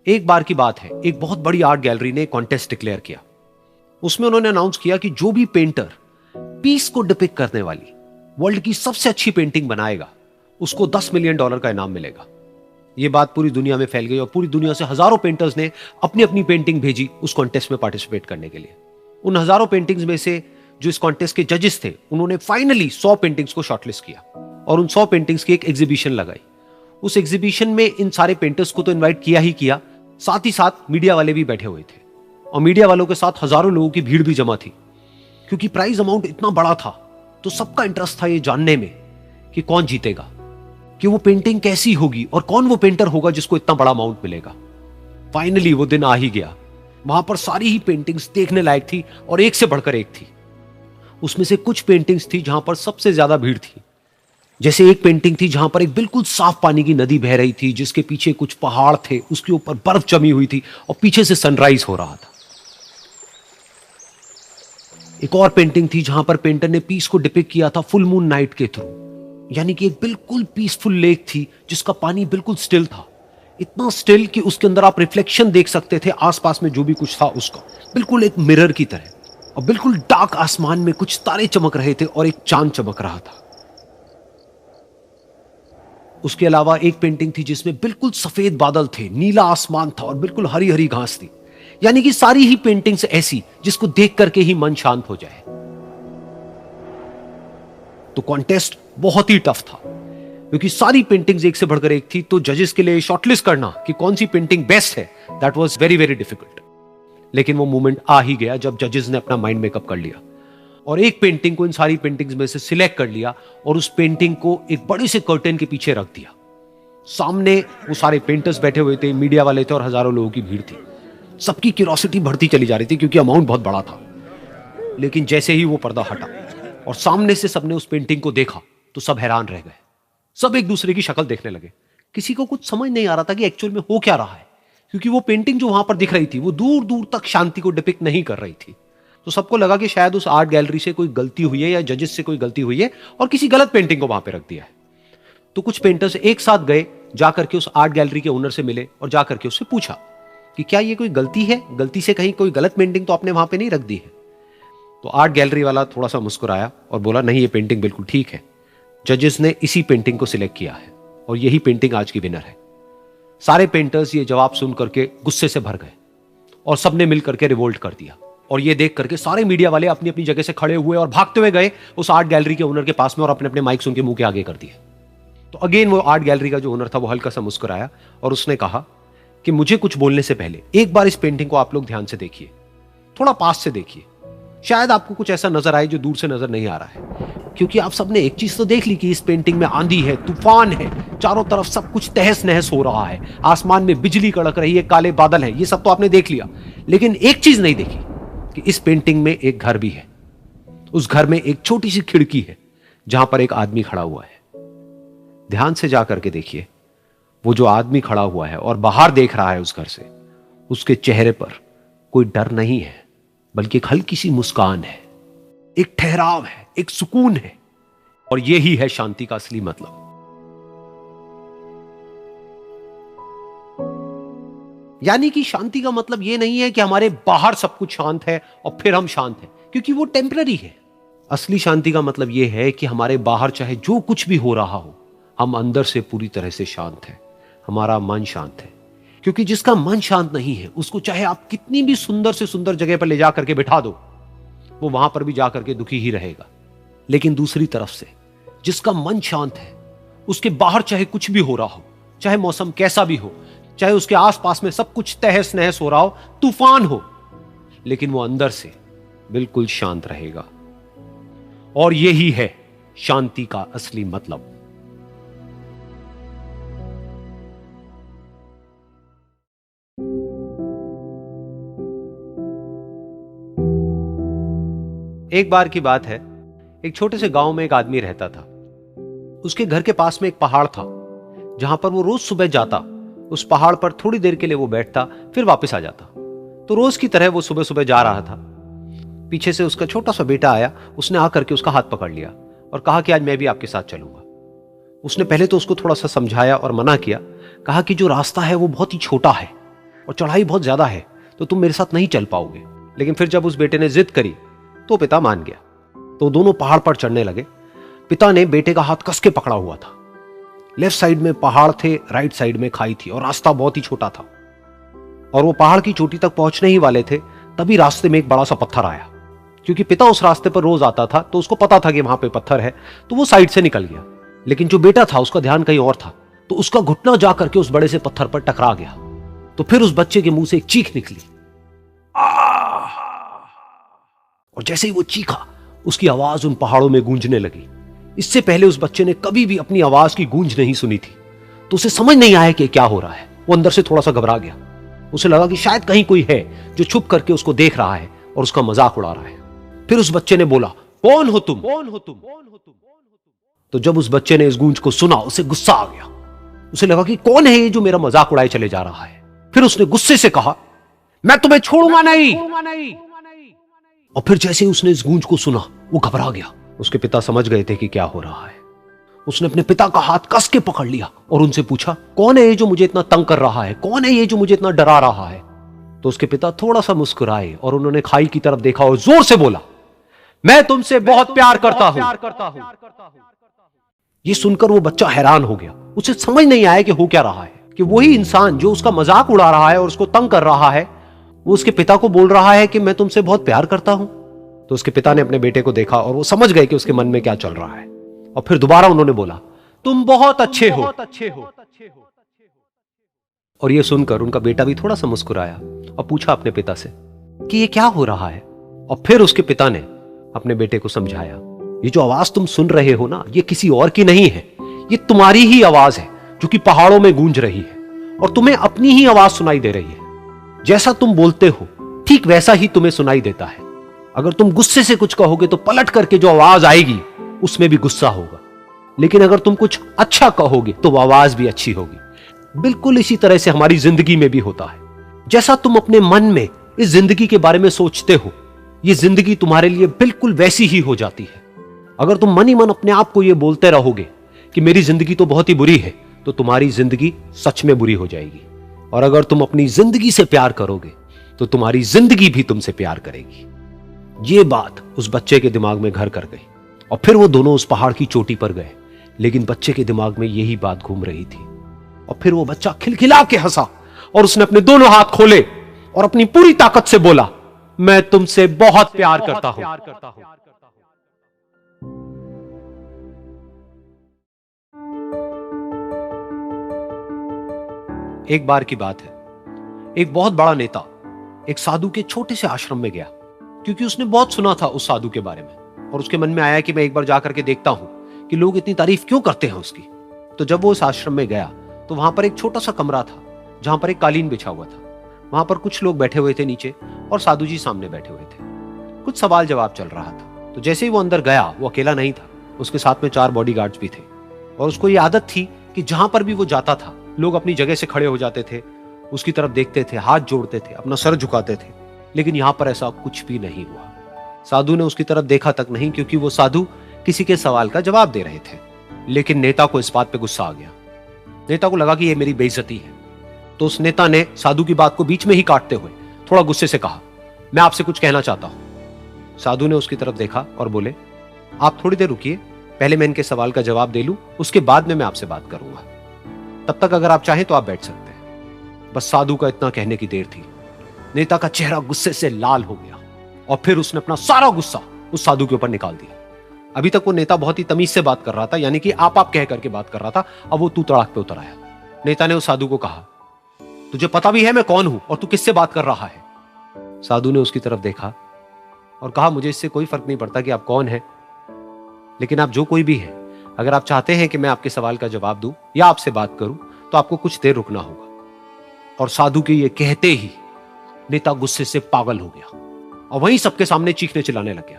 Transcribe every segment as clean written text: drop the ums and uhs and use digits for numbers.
एक बार की बात है, एक बहुत बड़ी आर्ट गैलरी ने कॉन्टेस्ट डिक्लेयर किया। उसमें उन्होंने अनाउंस किया कि जो भी पेंटर पीस को डिपिक्ट करने वाली वर्ल्ड की सबसे अच्छी पेंटिंग बनाएगा उसको $10 मिलियन का इनाम मिलेगा। यह बात पूरी दुनिया में फैल गई और पूरी दुनिया से हजारों पेंटर्स ने अपनी अपनी पेंटिंग भेजी उस कॉन्टेस्ट में पार्टिसिपेट करने के लिए। उन हजारों पेंटिंग्स में से जो इस कॉन्टेस्ट के जजेस थे उन्होंने फाइनली 100 पेंटिंग्स को शॉर्टलिस्ट किया और उन 100 पेंटिंग्स की एक एग्जीबिशन लगाई। उस एग्जीबिशन में इन सारे पेंटर्स को तो इनवाइट किया ही किया, साथ ही साथ मीडिया वाले भी बैठे हुए थे और मीडिया वालों के साथ हजारों लोगों की भीड़ भी जमा थी। क्योंकि प्राइज अमाउंट इतना बड़ा था तो सबका इंटरेस्ट था ये जानने में कि कौन जीतेगा, कि वो पेंटिंग कैसी होगी और कौन वो पेंटर होगा जिसको इतना बड़ा अमाउंट मिलेगा। फाइनली वो दिन आ ही गया। वहां पर सारी ही पेंटिंग्स देखने लायक थी और एक से बढ़कर एक थी। उसमें से कुछ पेंटिंग्स थी जहां पर सबसे ज्यादा भीड़ थी। जैसे एक पेंटिंग थी जहां पर एक बिल्कुल साफ पानी की नदी बह रही थी, जिसके पीछे कुछ पहाड़ थे, उसके ऊपर बर्फ जमी हुई थी और पीछे से सनराइज हो रहा था। एक और पेंटिंग थी जहां पर पेंटर ने पीस को डिपिक्ट किया था फुल मून नाइट के थ्रू, यानी कि एक बिल्कुल पीसफुल लेक थी जिसका पानी बिल्कुल स्टिल था, इतना स्टिल कि उसके अंदर आप रिफ्लेक्शन देख सकते थे आसपास में जो भी कुछ था उसका, बिल्कुल एक मिरर की तरह। और बिल्कुल डार्क आसमान में कुछ तारे चमक रहे थे और एक चांद चमक रहा था। उसके अलावा एक पेंटिंग थी जिसमें बिल्कुल सफेद बादल थे, नीला आसमान था और बिल्कुल हरी हरी घास थी। यानी कि सारी ही पेंटिंग्स ऐसी जिसको देख करके ही मन शांत हो जाए। तो कॉन्टेस्ट बहुत ही टफ था क्योंकि सारी पेंटिंग्स एक से बढ़कर एक थी। तो जजेस के लिए शॉर्टलिस्ट करना कि कौन सी पेंटिंग बेस्ट है, that was very very difficult. लेकिन वो मोमेंट आ ही गया जब जजेस ने अपना माइंड मेकअप कर लिया और एक पेंटिंग को इन सारी पेंटिंग्स में से सिलेक्ट कर लिया और उस पेंटिंग को एक बड़े से कर्टेन के पीछे रख दिया। सामने वो सारे पेंटर्स बैठे हुए थे, मीडिया वाले थे और हजारों लोगों की भीड़ थी। सबकी क्यूरियोसिटी बढ़ती चली जा रही थी क्योंकि अमाउंट बहुत बड़ा था। लेकिन जैसे ही वो पर्दा हटा और सामने से सबने उस पेंटिंग को देखा तो सब हैरान रह गए। सब एक दूसरे की शक्ल देखने लगे। किसी को कुछ समझ नहीं आ रहा था कि एक्चुअल में हो क्या रहा है, क्योंकि वो पेंटिंग जो वहां पर दिख रही थी वो दूर दूर तक शांति को डिपिक्ट नहीं कर रही थी। तो सबको लगा कि शायद उस आर्ट गैलरी से कोई गलती हुई है या जजेस से कोई गलती हुई है और किसी गलत पेंटिंग को वहां पे रख दिया है। तो कुछ पेंटर्स एक साथ गए, जाकर के उस आर्ट गैलरी के ओनर से मिले और जाकर के उससे पूछा कि क्या ये कोई गलती है, गलती से कहीं कोई गलत पेंटिंग तो आपने वहां पे नहीं रख दी है। तो आर्ट गैलरी वाला थोड़ा सा मुस्कुराया और बोला, नहीं ये पेंटिंग बिल्कुल ठीक है, जजेस ने इसी पेंटिंग को सिलेक्ट किया है और यही पेंटिंग आज की विनर है। सारे पेंटर्स ये जवाब सुन करके गुस्से से भर गए और सबने मिल करके रिवोल्ट कर दिया। और ये देख करके सारे मीडिया वाले अपनी अपनी जगह से खड़े हुए और भागते हुए गए उस आर्ट गैलरी के ओनर के पास में और अपने अपने माइक्स उनके मुंह के आगे कर दिए। तो अगेन वो आर्ट गैलरी का जो ओनर था वो हल्का सा मुस्कुराया और उसने कहा कि मुझे कुछ बोलने से पहले एक बार इस पेंटिंग को आप लोग ध्यान से देखिए, थोड़ा पास से देखिए, शायद आपको कुछ ऐसा नजर आए जो दूर से नजर नहीं आ रहा है। क्योंकि आप सबने एक चीज तो देख ली कि इस पेंटिंग में आंधी है, तूफान है, चारों तरफ सब कुछ तहस नहस हो रहा है, आसमान में बिजली कड़क रही है, काले बादल हैं, ये सब तो आपने देख लिया। लेकिन एक चीज नहीं देखी कि इस पेंटिंग में एक घर भी है। उस घर में एक छोटी सी खिड़की है जहां पर एक आदमी खड़ा हुआ है। ध्यान से जाकर के देखिए, वो जो आदमी खड़ा हुआ है और बाहर देख रहा है उस घर से, उसके चेहरे पर कोई डर नहीं है बल्कि एक हल्की सी मुस्कान है, एक ठहराव है, एक सुकून है। और यही है शांति का असली मतलब। यानी कि शांति का मतलब यह नहीं है कि हमारे बाहर सब कुछ शांत है और फिर हम शांत हैं, क्योंकि वो टेम्पररी है। असली शांति का मतलब यह है कि हमारे बाहर चाहे जो कुछ भी हो रहा हो, हम अंदर से पूरी तरह से शांत हैं, हमारा मन शांत है। क्योंकि जिसका मन शांत नहीं है उसको चाहे आप कितनी भी सुंदर से सुंदर जगह पर ले जाकर के बिठा दो, वो वहां पर भी जाकर के दुखी ही रहेगा। लेकिन दूसरी तरफ से जिसका मन शांत है, उसके बाहर चाहे कुछ भी हो रहा हो, चाहे मौसम कैसा भी हो, चाहे उसके आसपास में सब कुछ तहस नहस हो रहा हो, तूफान हो, लेकिन वो अंदर से बिल्कुल शांत रहेगा। और यही है शांति का असली मतलब। एक बार की बात है, एक छोटे से गांव में एक आदमी रहता था। उसके घर के पास में एक पहाड़ था जहां पर वो रोज सुबह जाता, उस पहाड़ पर थोड़ी देर के लिए वो बैठता, फिर वापस आ जाता। तो रोज की तरह वो सुबह सुबह जा रहा था। पीछे से उसका छोटा सा बेटा आया, उसने आकर के उसका हाथ पकड़ लिया और कहा कि आज मैं भी आपके साथ चलूंगा। उसने पहले तो उसको थोड़ा सा समझाया और मना किया, कहा कि जो रास्ता है वो बहुत ही छोटा है और चढ़ाई बहुत ज्यादा है, तो तुम मेरे साथ नहीं चल पाओगे। लेकिन फिर जब उस बेटे ने जिद करी तो पिता मान गया। तो दोनों पहाड़ पर चढ़ने लगे। पिता ने बेटे का हाथ कस के पकड़ा हुआ था। लेफ्ट साइड में पहाड़ थे, राइट साइड में खाई थी और रास्ता बहुत ही छोटा था। और वो पहाड़ की चोटी तक पहुंचने ही वाले थे, तभी रास्ते में एक बड़ा सा पत्थर आया। क्योंकि पिता उस रास्ते पर रोज आता था तो उसको पता था कि वहां पे पत्थर है, तो वो साइड से निकल गया। लेकिन जो बेटा था उसका ध्यान कहीं और था, तो उसका घुटना जा करके उस बड़े से पत्थर पर टकरा गया। तो फिर उस बच्चे के मुंह से एक चीख निकली, और जैसे ही वो चीखा उसकी आवाज उन पहाड़ों में गूंजने लगी। इससे पहले उस बच्चे ने कभी भी अपनी आवाज की गूंज नहीं सुनी थी, तो उसे समझ नहीं आया कि क्या हो रहा है। वो अंदर से थोड़ा सा घबरा गया। उसे लगा कि शायद कहीं कोई है जो छुप करके उसको देख रहा है और उसका मजाक उड़ा रहा है। फिर उस बच्चे ने बोला, कौन हो तुम? कौन हो तुम? तो जब उस बच्चे ने इस गूंज को सुना, उसे गुस्सा आ गया। उसे लगा कि कौन है ये जो मेरा मजाक उड़ाए चले जा रहा है। फिर उसने गुस्से से कहा, मैं तुम्हें छोड़ूंगा नहीं। और फिर जैसे ही उसने इस गूंज को सुना, वो घबरा गया। उसके पिता समझ गए थे कि क्या हो रहा है। उसने अपने पिता का हाथ कस के पकड़ लिया और उनसे पूछा, कौन है ये जो मुझे इतना तंग कर रहा है? कौन है ये जो मुझे इतना डरा रहा है? तो उसके पिता थोड़ा सा मुस्कुराए और उन्होंने खाई की तरफ देखा और जोर से बोला, मैं तुमसे बहुत प्यार करता हूं। ये सुनकर वो बच्चा हैरान हो गया। उसे समझ नहीं आया कि हो क्या रहा है, कि वही इंसान जो उसका मजाक उड़ा रहा है और उसको तंग कर रहा है, वो उसके पिता को बोल रहा है कि मैं तुमसे बहुत प्यार करता हूं। तो उसके पिता ने अपने बेटे को देखा और वो समझ गए कि उसके मन में क्या चल रहा है। और फिर दोबारा उन्होंने बोला, तुम बहुत अच्छे हो। और ये सुनकर उनका बेटा भी थोड़ा सा मुस्कुराया और पूछा अपने पिता से कि ये क्या हो रहा है। और फिर उसके पिता ने अपने बेटे को समझाया, ये जो आवाज तुम सुन रहे हो ना, ये किसी और की नहीं है, ये तुम्हारी ही आवाज है जो कि पहाड़ों में गूंज रही है और तुम्हें अपनी ही आवाज सुनाई दे रही है। जैसा तुम बोलते हो ठीक वैसा ही तुम्हें सुनाई देता है। अगर तुम गुस्से से कुछ कहोगे तो पलट करके जो आवाज आएगी उसमें भी गुस्सा होगा, लेकिन अगर तुम कुछ अच्छा कहोगे तो वो आवाज भी अच्छी होगी। बिल्कुल इसी तरह से हमारी जिंदगी में भी होता है। जैसा तुम अपने मन में इस जिंदगी के बारे में सोचते हो, ये जिंदगी तुम्हारे लिए बिल्कुल वैसी ही हो जाती है। अगर तुम मन ही मन अपने आप को ये बोलते रहोगे कि मेरी जिंदगी तो बहुत ही बुरी है, तो तुम्हारी जिंदगी सच में बुरी हो जाएगी। और अगर तुम अपनी जिंदगी से प्यार करोगे तो तुम्हारी जिंदगी भी तुमसे प्यार करेगी। ये बात उस बच्चे के दिमाग में घर कर गई और फिर वो दोनों उस पहाड़ की चोटी पर गए। लेकिन बच्चे के दिमाग में यही बात घूम रही थी। और फिर वो बच्चा खिलखिला के हंसा और उसने अपने दोनों हाथ खोले और अपनी पूरी ताकत से बोला, मैं तुमसे बहुत प्यार करता हूं। एक बार की बात है, एक बहुत बड़ा नेता एक साधु के छोटे से आश्रम में गया, क्योंकि उसने बहुत सुना था उस साधु के बारे में और उसके मन में आया कि मैं एक बार जाकर के देखता हूं कि लोग इतनी तारीफ क्यों करते हैं उसकी। तो जब वो उस आश्रम में गया तो वहां पर एक छोटा सा कमरा था जहां पर एक कालीन बिछा हुआ था। वहां पर कुछ लोग बैठे हुए थे नीचे और साधु जी सामने बैठे हुए थे। कुछ सवाल जवाब चल रहा था। तो जैसे ही वो अंदर गया, वो अकेला नहीं था, उसके साथ में 4 बॉडीगार्ड्स भी थे। और उसको ये आदत थी कि जहां पर भी वो जाता था लोग अपनी जगह से खड़े हो जाते थे, उसकी तरफ देखते थे, हाथ जोड़ते थे, अपना सर झुकाते थे। लेकिन यहां पर ऐसा कुछ भी नहीं हुआ। साधु ने उसकी तरफ देखा तक नहीं, क्योंकि वो साधु किसी के सवाल का जवाब दे रहे थे। लेकिन नेता को इस बात पे गुस्सा आ गया। नेता को लगा कि ये मेरी बेइज्जती है। तो उस नेता ने साधु की बात को बीच में ही काटते हुए थोड़ा गुस्से से कहा, मैं आपसे कुछ कहना चाहता हूं। साधु ने उसकी तरफ देखा और बोले, आप थोड़ी देर रुकिए, पहले मैं इनके सवाल का जवाब दे लूं, उसके बाद में मैं आपसे बात करूंगा। तब तक अगर आप चाहें तो आप बैठ सकते हैं। बस साधु का इतना कहने की देर थी। नेता का चेहरा गुस्से से लाल हो गया और फिर उसने अपना सारा गुस्सा उस साधु के ऊपर निकाल दिया। अभी तक वो नेता बहुत ही तमीज से बात कर रहा था, यानी कि आप कह करके बात कर रहा था। अब वो तू तड़ाक पे उतर आया। नेता ने उस साधु को कहा, तुझे पता भी है मैं कौन हूं और तू किससे बात कर रहा है? साधु ने उसकी तरफ देखा और कहा, मुझे इससे कोई फर्क नहीं पड़ता कि आप कौन हैं, लेकिन आप जो कोई भी हैं, अगर आप चाहते हैं कि मैं आपके सवाल का जवाब दूं या आपसे बात करूं तो आपको कुछ देर रुकना होगा। और साधु के ये कहते ही नेता गुस्से से पागल हो गया और वहीं सबके सामने चीखने चिल्लाने लग गया,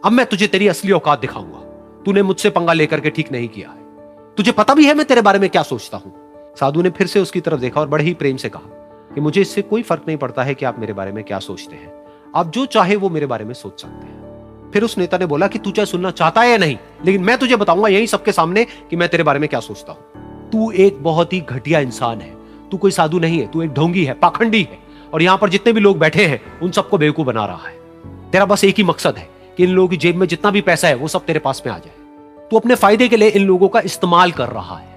अब मैं तुझे तेरी असली औकात दिखाऊंगा। तूने मुझसे पंगा लेकर के ठीक नहीं किया है। तुझे पता भी है मैं तेरे बारे में क्या सोचता हूं। साधु ने फिर से उसकी तरफ देखा और बड़े ही प्रेम से कहा कि मुझे इससे कोई फर्क नहीं पड़ता है कि आप मेरे बारे में क्या सोचते हैं। आप जो चाहे वो मेरे बारे में सोच सकते हैं। फिर उस नेता ने बोला कि तू चाहे सुनना चाहता है या नहीं, लेकिन मैं तुझे बताऊंगा यही सबके सामने कि मैं तेरे बारे में क्या सोचता हूं। तू एक बहुत ही घटिया इंसान है। तू कोई साधु नहीं है, तू एक ढोंगी है, पाखंडी है, और यहां पर जितने भी लोग बैठे हैं उन सबको बेवकूफ बना रहा है। तेरा बस एक ही मकसद है कि इन लोगों की जेब में जितना भी पैसा है वो सब तेरे पास में आ जाए। तू अपने फायदे के लिए इन लोगों का इस्तेमाल कर रहा है,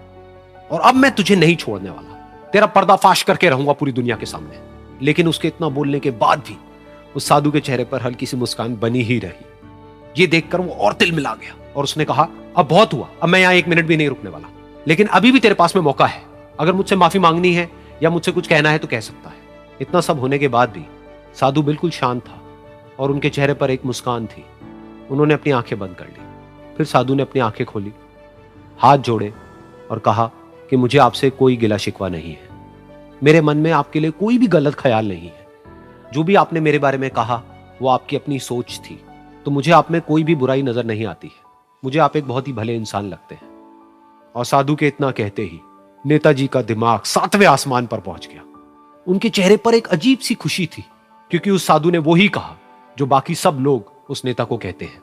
और अब मैं तुझे नहीं छोड़ने वाला, तेरा पर्दाफाश करके रहूंगा पूरी दुनिया के सामने। लेकिन उसके इतना बोलने के बाद भी उस साधु के चेहरे पर हल्की सी मुस्कान बनी ही रही। ये देखकर वो और तिल मिला गया और उसने कहा, अब बहुत हुआ, अब मैं यहां एक मिनट भी नहीं रुकने वाला, लेकिन अभी भी तेरे पास में मौका है। अगर मुझसे माफी मांगनी है या मुझसे कुछ कहना है तो कह सकता है। इतना सब होने के बाद भी साधु बिल्कुल शांत था और उनके चेहरे पर एक मुस्कान थी। उन्होंने अपनी आंखें बंद कर ली। फिर साधु ने अपनी आंखें खोली, हाथ जोड़े और कहा कि मुझे आपसे कोई गिला शिकवा नहीं है, मेरे मन में आपके लिए कोई भी गलत ख्याल नहीं है। जो भी आपने मेरे बारे में कहा वो आपकी अपनी सोच थी, तो मुझे आप में कोई भी बुराई नजर नहीं आती है। मुझे आप एक बहुत ही भले इंसान लगते हैं। और साधु के इतना कहते ही नेताजी का दिमाग 7वें आसमान पर पहुंच गया। उनके चेहरे पर एक अजीब सी खुशी थी, क्योंकि उस साधु ने वो ही कहा जो बाकी सब लोग उस नेता को कहते हैं।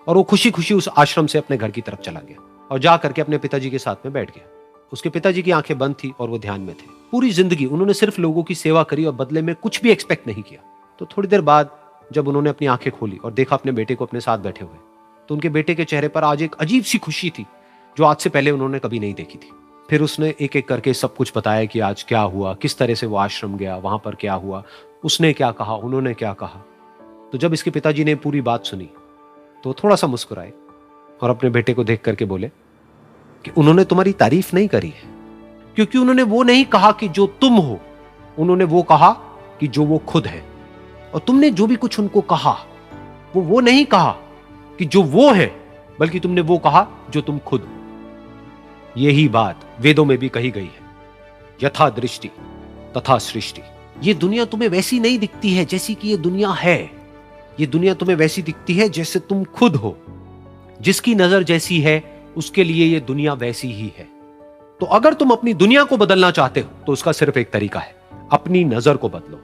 और वो खुशी खुशी उस आश्रम से अपने घर की तरफ चला गया और जा करके अपने पिताजी के साथ में बैठ गया। उसके पिताजी की आंखें बंद थी और वो ध्यान में थे। पूरी जिंदगी उन्होंने सिर्फ लोगों की सेवा करी और बदले में कुछ भी एक्सपेक्ट नहीं किया। तो थोड़ी देर बाद जब उन्होंने अपनी आंखें खोली और देखा अपने बेटे को अपने साथ बैठे हुए, तो उनके बेटे के चेहरे पर आज एक अजीब सी खुशी थी जो आज से पहले उन्होंने कभी नहीं देखी थी। फिर उसने एक एक करके सब कुछ बताया कि आज क्या हुआ, किस तरह से वो आश्रम गया, वहां पर क्या हुआ, उसने क्या कहा, उन्होंने क्या कहा। तो जब इसके पिताजी ने पूरी बात सुनी तो थोड़ा सा मुस्कुराए और अपने बेटे को देख करके बोले कि उन्होंने तुम्हारी तारीफ नहीं करी है, क्योंकि उन्होंने वो नहीं कहा कि जो तुम हो, उन्होंने वो कहा कि जो वो खुद है। और तुमने जो भी कुछ उनको कहा वो नहीं कहा कि जो वो है, बल्कि तुमने वो कहा जो तुम खुद हो। यही बात वेदों में भी कही गई है, यथा दृष्टि तथा सृष्टि। ये दुनिया तुम्हें वैसी नहीं दिखती है जैसी कि ये दुनिया है। ये दुनिया तुम्हें वैसी दिखती है जैसे तुम खुद हो। जिसकी नजर जैसी है उसके लिए ये दुनिया वैसी ही है। तो अगर तुम अपनी दुनिया को बदलना चाहते हो तो उसका सिर्फ एक तरीका है, अपनी नजर को बदलो।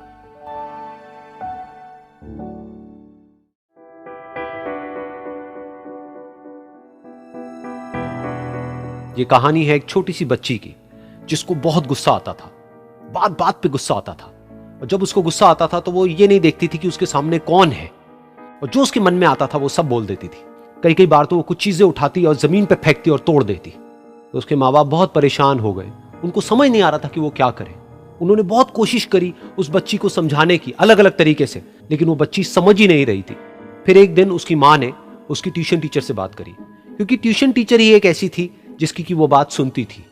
ये कहानी है एक छोटी सी बच्ची की जिसको बहुत गुस्सा आता था, बात बात पे गुस्सा आता था। और जब उसको गुस्सा आता था तो वो ये नहीं देखती थी कि उसके सामने कौन है, और जो उसके मन में आता था वो सब बोल देती थी। कई कई बार तो वो कुछ चीजें उठाती और जमीन पे फेंकती और तोड़ देती। तो उसके माँ बाप बहुत परेशान हो गए, उनको समझ नहीं आ रहा था कि वो क्या करें। उन्होंने बहुत कोशिश करी उस बच्ची को समझाने की अलग अलग तरीके से, लेकिन वो बच्ची समझ ही नहीं रही थी। फिर एक दिन उसकी माँ ने उसकी ट्यूशन टीचर से बात करी, क्योंकि ट्यूशन टीचर ही एक ऐसी थी जिसकी कि वो बात सुनती थी।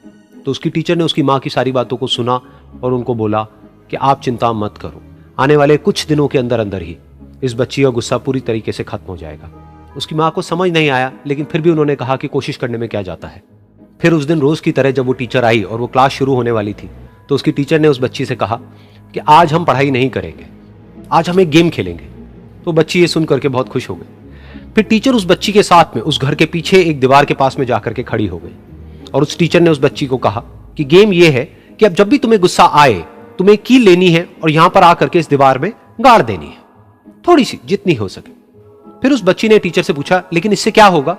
तो उसकी टीचर ने उसकी माँ की सारी बातों को सुना और उनको बोला कि आप चिंता मत करो, आने वाले कुछ दिनों के अंदर अंदर ही इस बच्ची का गुस्सा पूरी तरीके से खत्म हो जाएगा। उसकी माँ को समझ नहीं आया, लेकिन फिर भी उन्होंने कहा कि कोशिश करने में क्या जाता है। फिर उस दिन रोज की तरह जब वो टीचर आई और वो क्लास शुरू होने वाली थी, तो उसकी टीचर ने उस बच्ची से कहा कि आज हम पढ़ाई नहीं करेंगे, आज हम एक गेम खेलेंगे। तो बच्ची ये सुन करके बहुत खुश हो गई। फिर टीचर उस बच्ची के साथ में उस घर के पीछे एक दीवार के पास में जाकर के खड़ी हो गई, और उस टीचर ने उस बच्ची को कहा कि गेम ये है कि अब जब भी तुम्हें गुस्सा आए तुम्हें कील लेनी है और यहां पर आकर के इस दीवार में गाड़ देनी है, थोड़ी सी, जितनी हो सके। फिर उस बच्ची ने टीचर से पूछा, लेकिन इससे क्या होगा?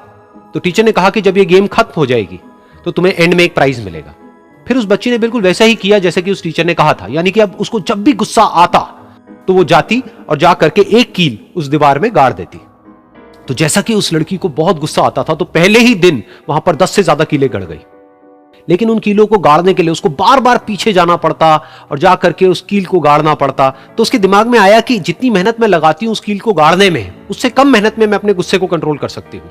तो टीचर ने कहा कि जब ये गेम खत्म हो जाएगी तो तुम्हें एंड में एक प्राइज मिलेगा। फिर उस बच्ची ने बिल्कुल वैसा ही किया जैसे कि उस टीचर ने कहा था, यानी कि अब उसको जब भी गुस्सा आता तो वो जाती और जा करके एक कील उस दीवार में गाड़ देती। तो जैसा कि उस लड़की को बहुत गुस्सा आता था, तो पहले ही दिन वहां पर 10 से ज्यादा कीलें गड़ गई। लेकिन उन कीलों को गाड़ने के लिए उसको बार बार पीछे जाना पड़ता और जा करके उस कील को गाड़ना पड़ता। तो उसके दिमाग में आया कि जितनी मेहनत मैं लगाती हूं उस कील को गाड़ने में, उससे कम मेहनत में मैं अपने गुस्से को कंट्रोल कर सकती हूं।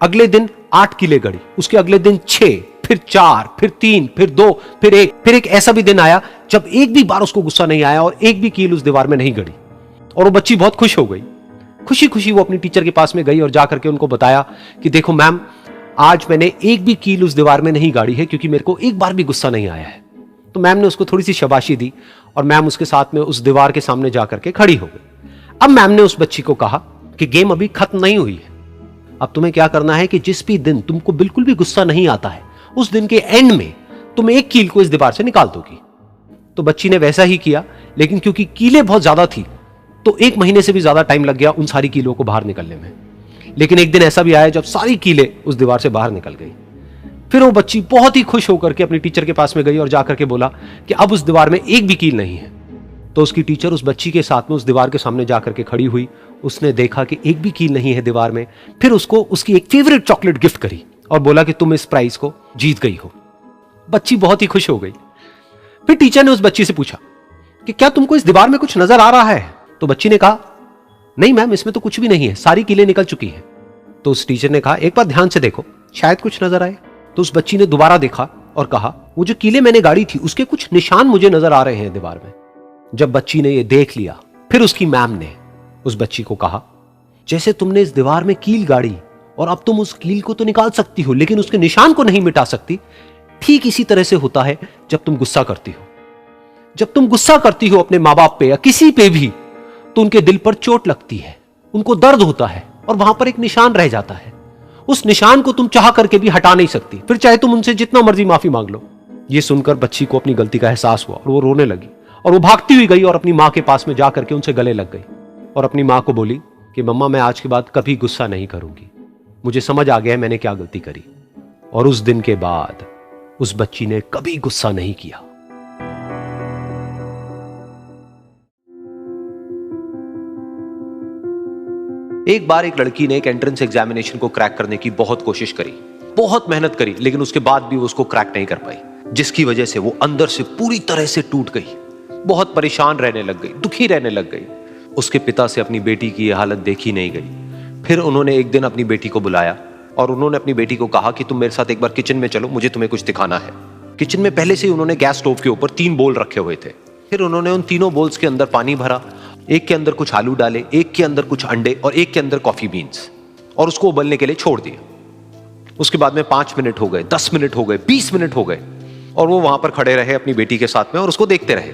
अगले दिन 8 कीलें गड़ी, उसके अगले दिन 6, फिर 4, फिर 3, फिर 2, फिर 1। फिर एक ऐसा भी दिन आया जब एक भी बार उसको गुस्सा नहीं आया और एक भी कील उस दीवार में नहीं गड़ी, और वो बच्ची बहुत खुश हो गई। खुशी खुशी वो अपनी टीचर के पास में गई और जाकर के उनको बताया कि देखो मैम, आज मैंने एक भी कील उस दीवार में नहीं गाड़ी है, क्योंकि मेरे को एक बार भी गुस्सा नहीं आया है। तो मैम ने उसको थोड़ी सी शाबाशी दी और मैम उसके साथ में उस दीवार के सामने जाकर के खड़ी हो गई। अब मैम ने उस बच्ची को कहा कि गेम अभी खत्म नहीं हुई है, अब तुम्हें क्या करना है कि जिस भी दिन तुमको बिल्कुल भी गुस्सा नहीं आता है, उस दिन के एंड में तुम एक कील को इस दीवार से निकाल दोगी। तो बच्ची ने वैसा ही किया, लेकिन क्योंकि कीलें बहुत ज्यादा थी तो 1 महीने से भी ज्यादा टाइम लग गया उन सारी कीलों को बाहर निकलने में। लेकिन एक दिन ऐसा भी आया जब सारी कीलें उस दीवार से बाहर निकल गई। फिर वो बच्ची बहुत ही खुश होकर के अपनी टीचर के पास में गई और जाकर के बोला कि अब उस दीवार में एक भी कील नहीं है। तो उसकी टीचर उस बच्ची के साथ में उस दीवार के सामने जाकर के खड़ी हुई। उसने देखा कि एक भी कील नहीं है दीवार में। फिर उसको उसकी एक फेवरेट चॉकलेट गिफ्ट करी और बोला कि तुम इस प्राइज को जीत गई हो। बच्ची बहुत ही खुश हो गई। फिर टीचर ने उस बच्ची से पूछा कि क्या तुमको इस दीवार में कुछ नजर आ रहा है? तो बच्ची ने कहा, नहीं मैम, इसमें तो कुछ भी नहीं है, सारी कीलें निकल चुकी हैं। तो उस टीचर ने कहा, एक बार ध्यान से देखो, शायद कुछ नजर आए। तो उस बच्ची ने दोबारा देखा और कहा, वो जो कीलें मैंने गाड़ी थी उसके कुछ निशान मुझे नजर आ रहे हैं दीवार में। जब बच्ची ने ये देख लिया, फिर उसकी मैम ने उस बच्ची को कहा, जैसे तुमने इस दीवार में कील गाड़ी और अब तुम उस कील को तो निकाल सकती हो लेकिन उसके निशान को नहीं मिटा सकती, ठीक इसी तरह से होता है जब तुम गुस्सा करती हो। जब तुम गुस्सा करती हो अपने माँ बाप पे या किसी पे भी, तो उनके दिल पर चोट लगती है, उनको दर्द होता है और वहां पर एक निशान रह जाता है। उस निशान को तुम चाह करके भी हटा नहीं सकती, फिर चाहे तुम उनसे जितना मर्जी माफी मांग लो। ये सुनकर बच्ची को अपनी गलती का एहसास हुआ और वो रोने लगी और वो भागती हुई गई और अपनी माँ के पास में जाकर के उनसे गले लग गई और अपनी माँ को बोली कि मम्मा, मैं आज के बाद कभी गुस्सा नहीं करूंगी, मुझे समझ आ गया है मैंने क्या गलती करी। और उस दिन के बाद उस बच्ची ने कभी गुस्सा नहीं किया। एक बार एक लड़की ने एक एंट्रेंस एग्जामिनेशन को क्रैक करने की बहुत कोशिश करी, बहुत मेहनत करी, लेकिन उसके बाद भी वो उसको क्रैक नहीं कर पाई, जिसकी वजह से वो अंदर से पूरी तरह से टूट गई, बहुत परेशान रहने लग गई, दुखी रहने लग गई। उसके पिता से अपनी बेटी की यह हालत देखी नहीं गई। फिर उन्होंने एक दिन अपनी बेटी को बुलाया और उन्होंने अपनी बेटी को कहा कि तुम मेरे साथ एक बार किचन में चलो, मुझे तुम्हें कुछ दिखाना है। किचन में पहले से ही उन्होंने गैस स्टोव के ऊपर 3 बोल रखे हुए थे। फिर उन्होंने उन तीनों बोल्स के अंदर पानी भरा, एक के अंदर कुछ आलू डाले, एक के अंदर कुछ अंडे और एक के अंदर कॉफी बीन्स, और उसको उबलने के लिए छोड़ दिया। उसके बाद में 5 मिनट हो गए, 10 मिनट हो गए, 20 मिनट हो गए और वो वहां पर खड़े रहे अपनी बेटी के साथ में और उसको देखते रहे।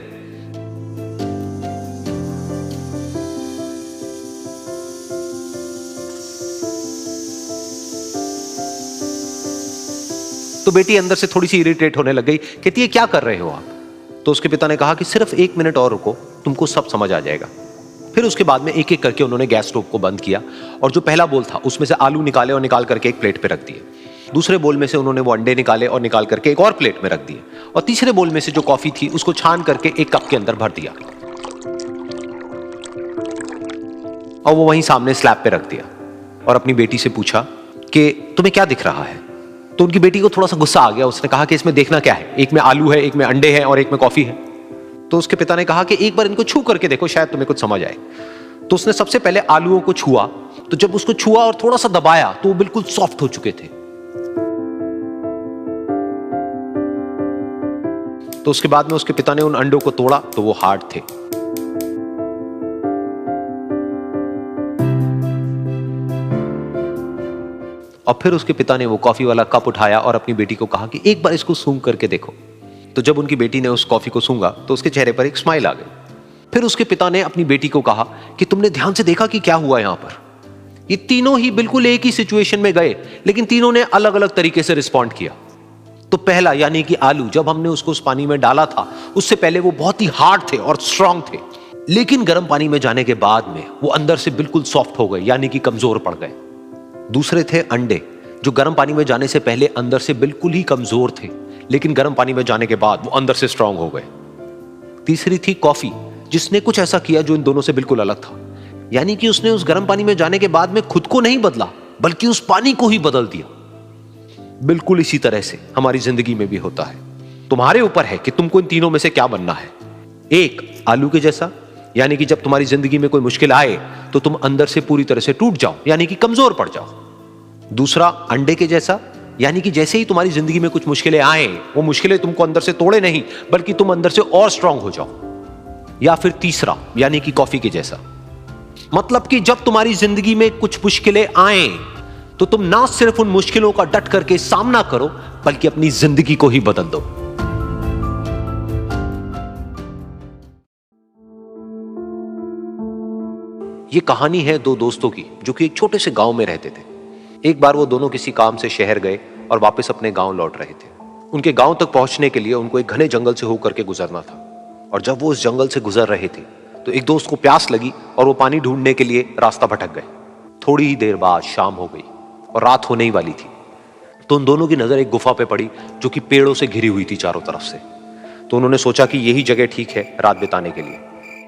तो बेटी अंदर से थोड़ी सी इरिटेट होने लग गई, कहती है क्या कर रहे हो आप? तो उसके पिता ने कहा कि सिर्फ 1 मिनट और रुको, तुमको सब समझ आ जाएगा। फिर उसके बाद में एक एक करके उन्होंने गैस स्टोव को बंद किया और जो पहला बोल था उसमें से आलू निकाले और निकाल करके एक प्लेट पे रख दिए। दूसरे बोल में से उन्होंने वो अंडे निकाले और निकाल करके एक और प्लेट में रख दिए और तीसरे बोल में से जो कॉफी थी उसको छान करके एक कप के अंदर भर दिया और वो वहीं सामने स्लैब पे रख दिया और अपनी बेटी से पूछा कि तुम्हें क्या दिख रहा है? तो उनकी बेटी को थोड़ा सा गुस्सा आ गया। उसने कहा कि इसमें देखना क्या है, एक में आलू है, एक में अंडे हैं और एक में कॉफी है। तो उसके पिता ने कहा कि एक बार इनको छू करके देखो, शायद तुम्हें कुछ समझ आए। तो उसने सबसे पहले आलूओं को छुआ, तो जब उसको छुआ और थोड़ा सा दबाया तो वो बिल्कुल सॉफ्ट हो चुके थे। तो उसके बाद में उसके पिता ने उन अंडों को तोड़ा तो वो हार्ड थे। और फिर उसके पिता ने वो कॉफी वाला कप उठाया और अपनी बेटी को कहा कि एक बार इसको सूंघ करके देखो। तो जब उनकी बेटी ने उस कॉफी को सूंघा तो उसके चेहरे पर एक स्माइल आ गई। फिर उसके पिता ने अपनी बेटी को कहा कि तुमने ध्यान से देखा कि क्या हुआ यहां पर? ये तीनों ही बिल्कुल एक ही सिचुएशन में गए, लेकिन तीनों ने अलग अलग तरीके से रिस्पॉन्ड किया। तो पहला यानी कि आलू, जब हमने उसको उस पानी में डाला था उससे पहले वो बहुत ही हार्ड थे और स्ट्रांग थे, लेकिन गर्म पानी में जाने के बाद में वो अंदर से बिल्कुल सॉफ्ट हो गए, यानी कि कमजोर पड़ गए। दूसरे थे अंडे, जो गर्म पानी में जाने से पहले अंदर से बिल्कुल ही कमजोर थे, लेकिन गर्म पानी में जाने के बाद वो अंदर से स्ट्रांग हो गए। तीसरी थी कॉफी, जिसने कुछ ऐसा किया जो इन दोनों से बिल्कुल अलग था, यानी कि उसने उस गर्म पानी में जाने के बाद में खुद को नहीं बदला बल्कि उस पानी को ही बदल दिया। बिल्कुल इसी तरह से हमारी जिंदगी में भी होता है। तुम्हारे ऊपर है कि तुमको इन तीनों में से क्या बनना है। एक, आलू के जैसा, यानी कि जब तुम्हारी जिंदगी में कोई मुश्किल आए तो तुम अंदर से पूरी तरह से टूट जाओ, यानी कि कमजोर पड़ जाओ। दूसरा, अंडे के जैसा, यानी कि जैसे ही तुम्हारी जिंदगी में कुछ मुश्किलें आए, वो मुश्किलें तुमको अंदर से तोड़े नहीं बल्कि तुम अंदर से और स्ट्रांग हो जाओ। या फिर तीसरा, यानी कि कॉफी के जैसा, मतलब कि जब तुम्हारी जिंदगी में कुछ मुश्किलें आए तो तुम ना सिर्फ उन मुश्किलों का डट करके सामना करो बल्कि अपनी जिंदगी को ही बदल दो। ये कहानी है 2 दोस्तों की जो कि एक छोटे से गांव में रहते थे। एक बार वो दोनों किसी काम से शहर गए और वापस अपने गांव लौट रहे थे। उनके गांव तक पहुंचने के लिए उनको एक घने जंगल से होकर के गुजरना था और जब वो उस जंगल से गुजर रहे थे तो एक दोस्त को प्यास लगी और वो पानी ढूंढने के लिए रास्ता भटक गए। थोड़ी ही देर बाद शाम हो गई और रात होने ही वाली थी। तो उन दोनों की नजर एक गुफा पे पड़ी जो कि पेड़ों से घिरी हुई थी चारों तरफ से। तो उन्होंने सोचा कि यही जगह ठीक है रात बिताने के लिए।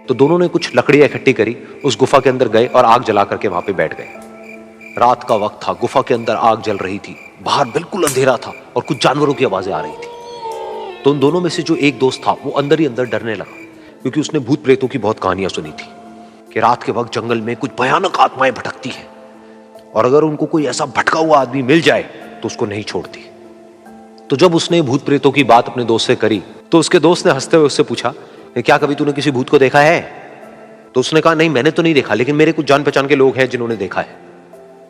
तो दोनों ने कुछ लकड़ियां इकट्ठी करी, उस गुफा के अंदर गए और आग जला करके वहां पे बैठ गए। रात का वक्त था, गुफा के अंदर आग जल रही थी, बाहर बिल्कुल अंधेरा था और कुछ जानवरों की आवाजें आ रही थी। तो उन दोनों में से जो एक दोस्त था वो अंदर ही अंदर डरने लगा, क्योंकि उसने भूत प्रेतों की बहुत कहानियां सुनी थी कि रात के वक्त जंगल में कुछ भयानक आत्माएं भटकती हैं और अगर उनको कोई ऐसा भटका हुआ आदमी मिल जाए तो उसको नहीं छोड़ती। तो जब उसने भूत प्रेतों की बात अपने दोस्त से करी तो उसके दोस्त ने हंसते हुए उससे पूछा, क्या कभी तूने किसी भूत को देखा है? तो उसने कहा, नहीं मैंने तो नहीं देखा, लेकिन मेरे कुछ जान पहचान के लोग हैं जिन्होंने देखा है।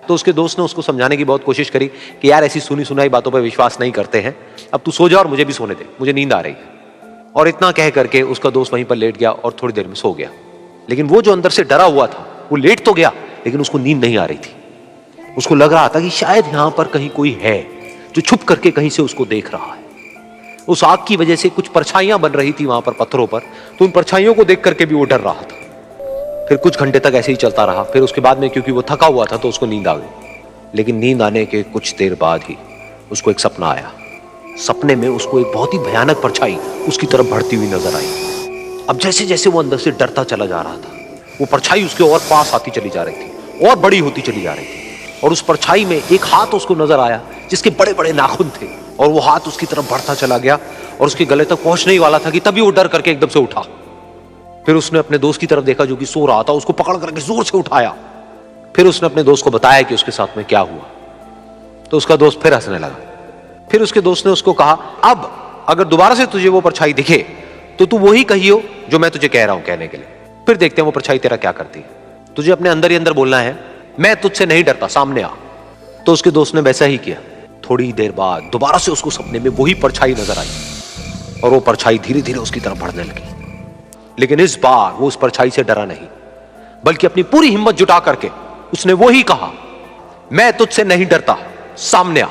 तो उसके दोस्त ने उसको समझाने की बहुत कोशिश करी कि यार ऐसी सुनी सुनाई बातों पर विश्वास नहीं करते हैं, अब तू सो जा और मुझे भी सोने दे, मुझे नींद आ रही है। और इतना कह करके उसका दोस्त वहीं पर लेट गया और थोड़ी देर में सो गया। लेकिन वो जो अंदर से डरा हुआ था वो लेट तो गया, लेकिन उसको नींद नहीं आ रही थी। उसको लग रहा था कि शायद यहां पर कहीं कोई है जो छुप करके कहीं से उसको देख रहा है। उस आग की वजह से कुछ परछाइयां बन रही थी वहां पर पत्थरों पर, तो उन परछाइयों को देख करके भी वो डर रहा था। फिर कुछ घंटे तक ऐसे ही चलता रहा। फिर उसके बाद में क्योंकि वो थका हुआ था तो उसको नींद आ गई। लेकिन नींद आने के कुछ देर बाद ही उसको एक सपना आया। सपने में उसको एक बहुत ही भयानक परछाई उसकी तरफ बढ़ती हुई नजर आई। अब जैसे जैसे वो अंदर से डरता चला जा रहा था, वो परछाई उसके और पास आती चली जा रही थी और बड़ी होती चली जा रही थी। और उस परछाई में एक हाथ उसको नजर आया जिसके बड़े बड़े नाखून थे, और वो हाथ उसकी तरफ बढ़ता चला गया और उसके गले तक पहुंचने ही वाला था कि तभी वो डर करके एकदम से उठा। फिर उसने अपने दोस्त की तरफ देखा जो कि सो रहा था, उसको पकड़ करके जोर से उठाया। फिर उसने अपने दोस्त को बताया कि उसके साथ में क्या हुआ। तो उसका दोस्त फिर हंसने लगा। फिर उसके दोस्त ने उसको कहा, अब अगर दोबारा से तुझे वो परछाई दिखे तो तू वही कहियो जो मैं तुझे कह रहा हूं कहने के लिए, फिर देखते हैं वो परछाई तेरा क्या करती है। तुझे अपने अंदर ही अंदर बोलना है, मैं तुझसे नहीं डरता, सामने आ। तो उसके दोस्त ने वैसा ही किया। थोड़ी देर बाद दोबारा से उसको सपने में वही परछाई नजर आई और वो परछाई धीरे धीरे उसकी तरफ बढ़ने लगी। लेकिन इस बार वो उस परछाई से डरा नहीं, बल्कि अपनी पूरी हिम्मत जुटा करके उसने वो ही कहा, मैं तुझसे नहीं डरता, सामने आ।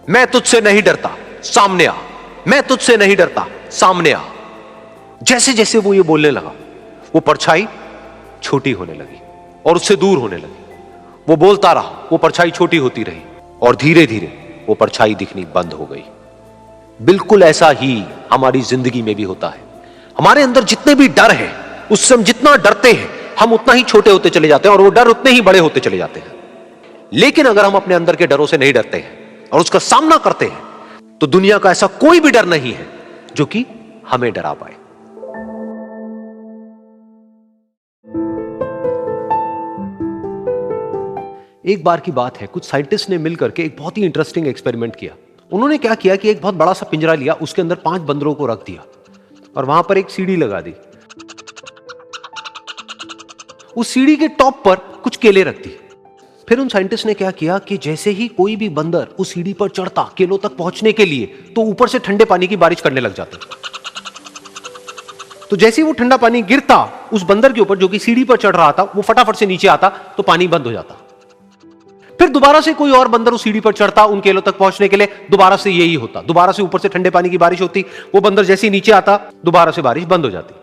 मैं तुझसे नहीं डरता, सामने आ। मैं तुझसे नहीं डरता, सामने आ। जैसे जैसे वो ये बोलने लगा, वो परछाई छोटी होने लगी और उससे दूर होने लगी। वो बोलता रहा, वो परछाई छोटी होती रही और धीरे धीरे वो परछाई दिखनी बंद हो गई। बिल्कुल ऐसा ही हमारी जिंदगी में भी होता है। हमारे अंदर जितने भी डर है, उससे हम जितना डरते हैं हम उतना ही छोटे होते चले जाते हैं और वो डर उतने ही बड़े होते चले जाते हैं। लेकिन अगर हम अपने अंदर के डरों से नहीं डरते हैं और उसका सामना करते हैं तो दुनिया का ऐसा कोई भी डर नहीं है जो कि हमें डरा पाए। एक बार की बात है, कुछ साइंटिस्ट ने मिलकर के एक बहुत ही इंटरेस्टिंग एक्सपेरिमेंट किया। उन्होंने क्या किया कि एक बहुत बड़ा सा पिंजरा लिया, उसके अंदर 5 बंदरों को रख दिया और वहां पर एक सीढ़ी लगा दी। उस सीढ़ी के टॉप पर कुछ केले रख दी। फिर उन साइंटिस्ट ने क्या किया कि जैसे ही कोई भी बंदर उस सीढ़ी पर चढ़ता केलों तक पहुंचने के लिए, तो ऊपर से ठंडे पानी की बारिश करने लग जाते। तो जैसे ही वो ठंडा पानी गिरता उस बंदर के ऊपर जो कि सीढ़ी पर चढ़ रहा था, वो फटाफट से नीचे आता तो पानी बंद हो जाता। फिर दोबारा से कोई और बंदर उस सीढ़ी पर चढ़ता उन केलों तक पहुंचने के लिए, दोबारा से यही होता। दोबारा से ऊपर से ठंडे पानी की बारिश होती, वो बंदर जैसे ही नीचे आता दोबारा से बारिश बंद हो जाती।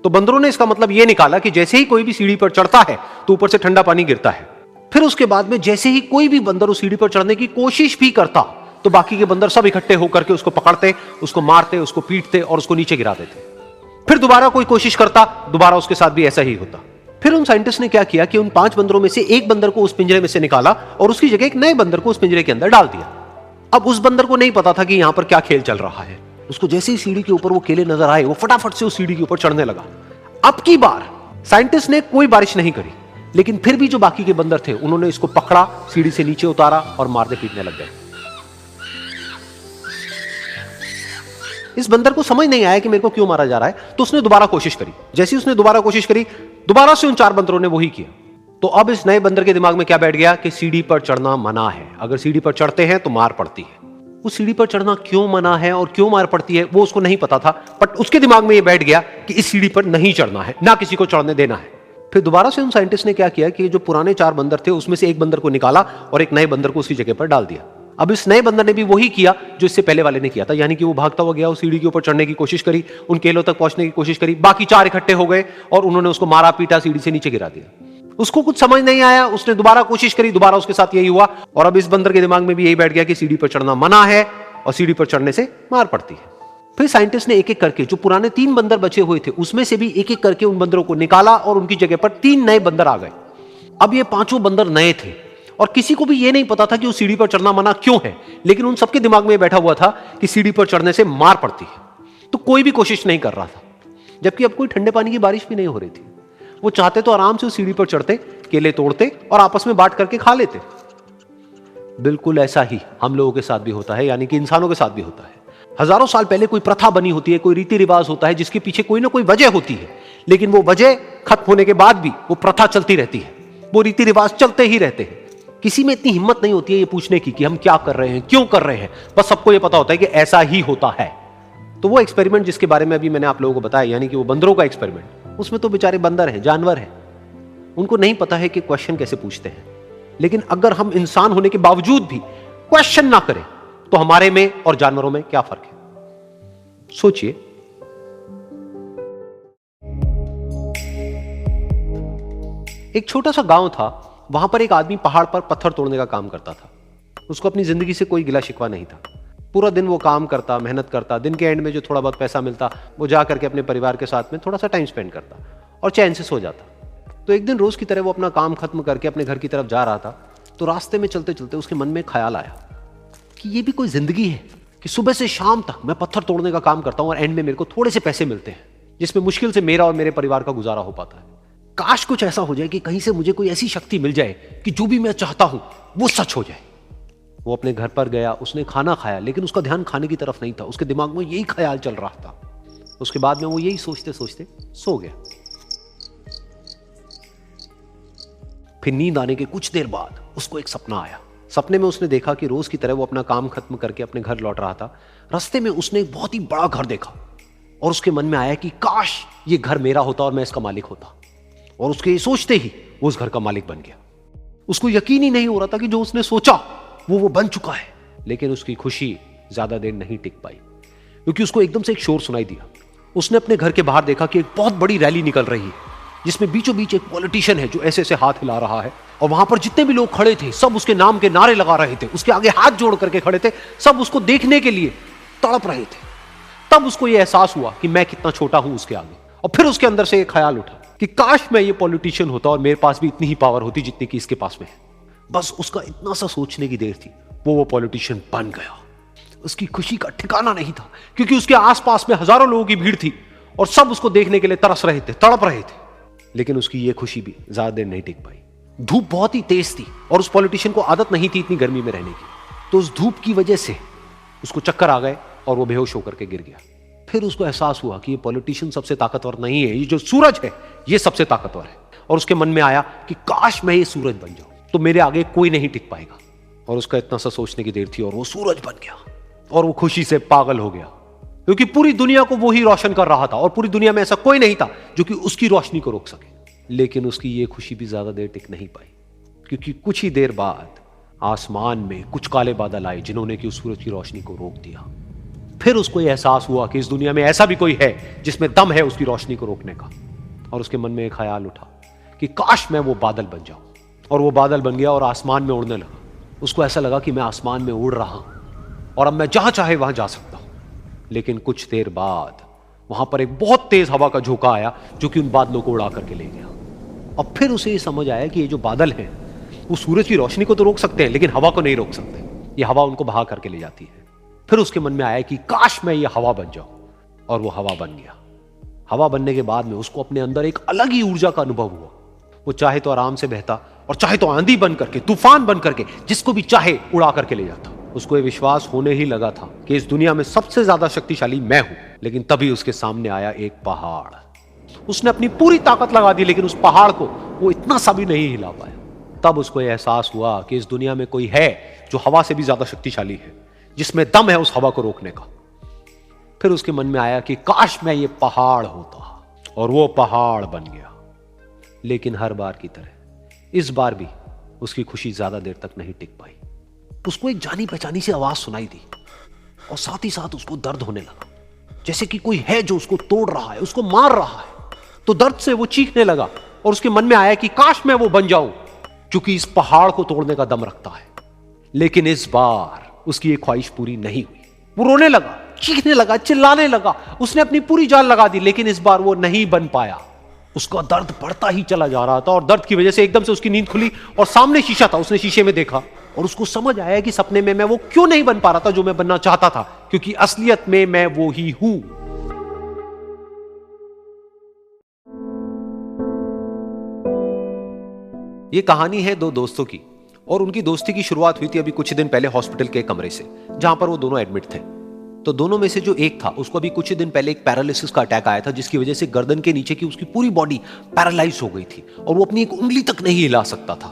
तो बंदरों ने इसका मतलब यह निकाला कि जैसे ही कोई भी सीढ़ी पर चढ़ता है तो ऊपर से ठंडा पानी गिरता है। फिर उसके बाद में जैसे ही कोई भी बंदर उस सीढ़ी पर चढ़ने की कोशिश भी करता तो बाकी के बंदर सब इकट्ठे होकर के उसको पकड़ते, उसको मारते, उसको पीटते और उसको नीचे गिरा देते। फिर दोबारा कोई कोशिश करता, दोबारा उसके साथ भी ऐसा ही होता। फिर उन साइंटिस्ट ने क्या किया कि उन 5 बंदरों में से एक बंदर को उस पिंजरे में से निकाला और उसकी जगह एक नए बंदर को उस पिंजरे के अंदर डाल दिया। अब उस बंदर को नहीं पता था कि यहां पर क्या खेल चल रहा है। उसको जैसे ही सीढ़ी के ऊपर वो केले नजर आए, वो फटाफट से उस सीढ़ी के ऊपर चढ़ने लगा। अब की बार साइंटिस्ट ने कोई बारिश नहीं करी, लेकिन फिर भी जो बाकी के बंदर थे उन्होंने इसको पकड़ा, सीढ़ी से नीचे उतारा और मारने पीटने लग गए। इस बंदर को समझ नहीं आया कि मेरे को क्यों मारा जा रहा है, तो उसने दोबारा कोशिश करी। जैसे ही उसने दोबारा कोशिश करी, दोबारा से उन 4 बंदरों ने वही किया। तो अब इस नए बंदर के दिमाग में क्या बैठ गया कि सीढ़ी पर चढ़ना मना है, अगर सीढ़ी पर चढ़ते हैं तो मार पड़ती है। उस सीढ़ी पर चढ़ना क्यों मना है और क्यों मार पड़ती है वो उसको नहीं पता था, बट उसके दिमाग में ये बैठ गया कि इस सीढ़ी पर नहीं चढ़ना है, ना किसी को चढ़ने देना है। फिर दोबारा से उन साइंटिस्ट ने क्या किया कि जो पुराने 4 बंदर थे उसमें से एक बंदर को निकाला और एक नए बंदर को उसकी जगह पर डाल दिया। अब इस नए बंदर ने भी वही किया जो इससे पहले वाले ने किया था, यानी कि वो भागता हुआ गया, उस सीढ़ी के ऊपर चढ़ने की कोशिश करी, उन केलों तक पहुंचने की कोशिश करी, बाकी 4 इकट्ठे हो गए और उन्होंने उसको मारा पीटा, सीढ़ी से नीचे गिरा दिया। उसको कुछ समझ नहीं आया, उसने दोबारा कोशिश करी, दोबारा उसके साथ यही हुआ। और अब इस बंदर के दिमाग में भी यही बैठ गया कि सीढ़ी पर चढ़ना मना है और सीढ़ी पर चढ़ने से मार पड़ती है। फिर साइंटिस्ट ने एक एक करके जो पुराने 3 बंदर बचे हुए थे उसमें से भी एक एक करके उन बंदरों को निकाला और उनकी जगह पर 3 नए बंदर आ गए। अब ये 5 बंदर नए थे और किसी को भी ये नहीं पता था कि उस सीढ़ी पर चढ़ना मना क्यों है, लेकिन उन सबके दिमाग में बैठा हुआ था कि सीढ़ी पर चढ़ने से मार पड़ती है। तो कोई भी कोशिश नहीं कर रहा था, जबकि अब कोई ठंडे पानी की बारिश भी नहीं हो रही थी। वो चाहते तो आराम से उस सीढ़ी पर चढ़ते, केले तोड़ते और आपस में बांट करके खा लेते। बिल्कुल ऐसा ही हम लोगों के साथ भी होता है, यानी कि इंसानों के साथ भी होता है। हजारों साल पहले कोई प्रथा बनी होती है, कोई रीति रिवाज होता है जिसके पीछे कोई ना कोई वजह होती है, लेकिन वो वजह खत्म होने के बाद भी वो प्रथा चलती रहती है, वो रीति रिवाज चलते ही रहते हैं। किसी में इतनी हिम्मत नहीं होती है ये पूछने की कि हम क्या कर रहे हैं, क्यों कर रहे हैं। बस सबको ये पता होता है कि ऐसा ही होता है। तो वो एक्सपेरिमेंट जिसके बारे में अभी मैंने आप लोगों को बताया, यानी कि वो बंदरों का एक्सपेरिमेंट, उसमें तो बेचारे बंदर हैं, जानवर हैं, उनको नहीं पता है कि क्वेश्चन कैसे पूछते हैं। लेकिन अगर हम इंसान होने के बावजूद भी क्वेश्चन ना करें तो हमारे में और जानवरों में क्या फर्क है, सोचिए। एक छोटा सा गांव था, वहां पर एक आदमी पहाड़ पर पत्थर तोड़ने का काम करता था। उसको अपनी जिंदगी से कोई गिला शिकवा नहीं था। पूरा दिन वो काम करता, मेहनत करता, दिन के एंड में जो थोड़ा बहुत पैसा मिलता वो जा करके अपने परिवार के साथ में थोड़ा सा टाइम स्पेंड करता और चैन से सो जाता। तो एक दिन रोज की तरह वो अपना काम खत्म करके अपने घर की तरफ जा रहा था, तो रास्ते में चलते चलते उसके मन में ख्याल आया कि ये भी कोई जिंदगी है कि सुबह से शाम तक मैं पत्थर तोड़ने का काम करता हूं और एंड में मेरे को थोड़े से पैसे मिलते हैं, जिसमें मुश्किल से मेरा और मेरे परिवार का गुजारा हो पाता है। काश कुछ ऐसा हो जाए कि कहीं से मुझे कोई ऐसी शक्ति मिल जाए कि जो भी मैं चाहता हूं वो सच हो जाए। वो अपने घर पर गया, उसने खाना खाया, लेकिन उसका ध्यान खाने की तरफ नहीं था, उसके दिमाग में यही ख्याल चल रहा था। उसके बाद में वो यही सोचते सोचते सो गया। फिर नींद आने के कुछ देर बाद उसको एक सपना आया। सपने में उसने देखा कि रोज की तरह वो अपना काम खत्म करके अपने घर लौट रहा था। रास्ते में उसने एक बहुत ही बड़ा घर देखा और उसके मन में आया कि काश ये घर मेरा होता और मैं इसका मालिक होता। और उसके ये सोचते ही वो उस घर का मालिक बन गया। उसको यकीन ही नहीं हो रहा था कि जो उसने सोचा वो बन चुका है। लेकिन उसकी खुशी ज्यादा देर नहीं टिक पाई, क्योंकि उसको एकदम से एक शोर सुनाई दिया। उसने अपने घर के बाहर देखा कि एक बहुत बड़ी रैली निकल रही है, जिसमें बीचों बीच एक पॉलिटिशियन है जो ऐसे ऐसे हाथ हिला रहा है, और वहां पर जितने भी लोग खड़े थे सब उसके नाम के नारे लगा रहे थे, उसके आगे हाथ जोड़ करके खड़े थे, सब उसको देखने के लिए तड़प रहे थे। तब उसको यह एहसास हुआ कि मैं कितना छोटा हूं उसके आगे। और फिर उसके अंदर से एक ख्याल उठा कि काश मैं ये पॉलिटिशियन होता और मेरे पास भी इतनी ही पावर होती जितनी कि इसके पास में है। बस उसका इतना सा सोचने की देर थी, वो पॉलिटिशियन बन गया। उसकी खुशी का ठिकाना नहीं था, क्योंकि उसके आसपास में हजारों लोगों की भीड़ थी और सब उसको देखने के लिए तरस रहे थे, तड़प रहे थे। लेकिन उसकी ये खुशी भी ज्यादा देर नहीं टिक पाई। धूप बहुत ही तेज थी और उस पॉलिटिशियन को आदत नहीं थी इतनी गर्मी में रहने की, तो उस धूप की वजह से उसको चक्कर आ गए और वो बेहोश होकर के गिर गया। फिर उसको एहसास हुआ कि ये पॉलिटिशियन सबसे ताकतवर नहीं है, ये जो सूरज है ये सबसे ताकतवर है। और उसके मन में आया कि काश मैं ये सूरज बन जाऊं तो मेरे आगे कोई नहीं टिक पाएगा। और उसका इतना सा सोचने की देर थी और वो सूरज बन गया और वो खुशी से पागल हो गया, क्योंकि पूरी दुनिया को वो ही रोशन कर रहा था और पूरी दुनिया में ऐसा कोई नहीं था जो कि उसकी रोशनी को रोक सके। लेकिन उसकी ये खुशी भी ज्यादा देर टिक नहीं पाई, क्योंकि कुछ ही देर बाद आसमान में कुछ काले बादल आए जिन्होंने कि उस सूरज की रोशनी को रोक दिया। फिर उसको यह एहसास हुआ कि इस दुनिया में ऐसा भी कोई है जिसमें दम है उसकी रोशनी को रोकने का। और उसके मन में एक ख्याल उठा कि काश मैं वो बादल बन जाऊं। और वो बादल बन गया और आसमान में उड़ने लगा। उसको ऐसा लगा कि मैं आसमान में उड़ रहा हूं और अब मैं जहां चाहे वहां जा सकता हूं। लेकिन कुछ देर बाद वहां पर एक बहुत तेज हवा का झोंका आया जो कि उन बादलों को उड़ा करके ले गया। अब फिर उसे ये समझ आया कि ये जो बादल हैं वो सूरज की रोशनी को तो रोक सकते हैं, लेकिन हवा को नहीं रोक सकते। ये हवा उनको बहा करके ले जाती है। फिर उसके मन में आया कि काश मैं ये हवा बन जाऊं, और वो हवा बन गया। हवा बनने के बाद में उसको अपने अंदर एक अलग ही ऊर्जा का अनुभव हुआ। वो चाहे तो आराम से बहता और चाहे तो आंधी बन करके, तूफान बन करके, जिसको भी चाहे उड़ा करके ले जाता। उसको ये विश्वास होने ही लगा था कि इस दुनिया में सबसे ज्यादा शक्तिशाली मैं हूं। लेकिन तभी उसके सामने आया एक पहाड़। उसने अपनी पूरी ताकत लगा दी, लेकिन उस पहाड़ को वो इतना सा भी नहीं हिला पाया। तब उसको यह एहसास हुआ कि इस दुनिया में कोई है जो हवा से भी ज्यादा शक्तिशाली है, जिसमें दम है उस हवा को रोकने का। फिर उसके मन में आया कि काश मैं ये पहाड़ होता, और वो पहाड़ बन गया। लेकिन हर बार की तरह इस बार भी उसकी खुशी ज्यादा देर तक नहीं टिक पाई। उसको एक जानी पहचानी सी आवाज सुनाई दी और साथ ही साथ उसको दर्द होने लगा, जैसे कि कोई है जो उसको तोड़ रहा है, उसको मार रहा है। तो दर्द से वो चीखने लगा और उसके मन में आया कि काश मैं वो बन जाऊं, क्योंकि इस पहाड़ को तोड़ने का दम रखता है। लेकिन इस बार उसकी ये ख्वाहिश पूरी नहीं हुई। वो रोने लगा, चीखने लगा, चिल्लाने लगा, उसने अपनी पूरी जान लगा दी, लेकिन इस बार वो नहीं बन पाया। उसका दर्द बढ़ता ही चला जा रहा था और दर्द की वजह से एकदम से उसकी नींद खुली और सामने शीशा था। उसने शीशे में देखा और उसको समझ आया कि सपने में मैं वो क्यों नहीं बन पा रहा था जो मैं बनना चाहता था, क्योंकि असलियत में मैं वो ही हूं। ये कहानी है दो दोस्तों की, और उनकी दोस्ती की शुरुआत हुई थी अभी कुछ दिन पहले हॉस्पिटल के कमरे से, जहां पर वो दोनों एडमिट थे। तो दोनों में से जो एक था, उसको अभी कुछ दिन पहले एक पैरालिसिस का अटैक आया था, जिसकी वजह से गर्दन के नीचे की उसकी पूरी बॉडी पैरालाइज हो गई थी और वो अपनी एक उंगली तक नहीं हिला सकता था।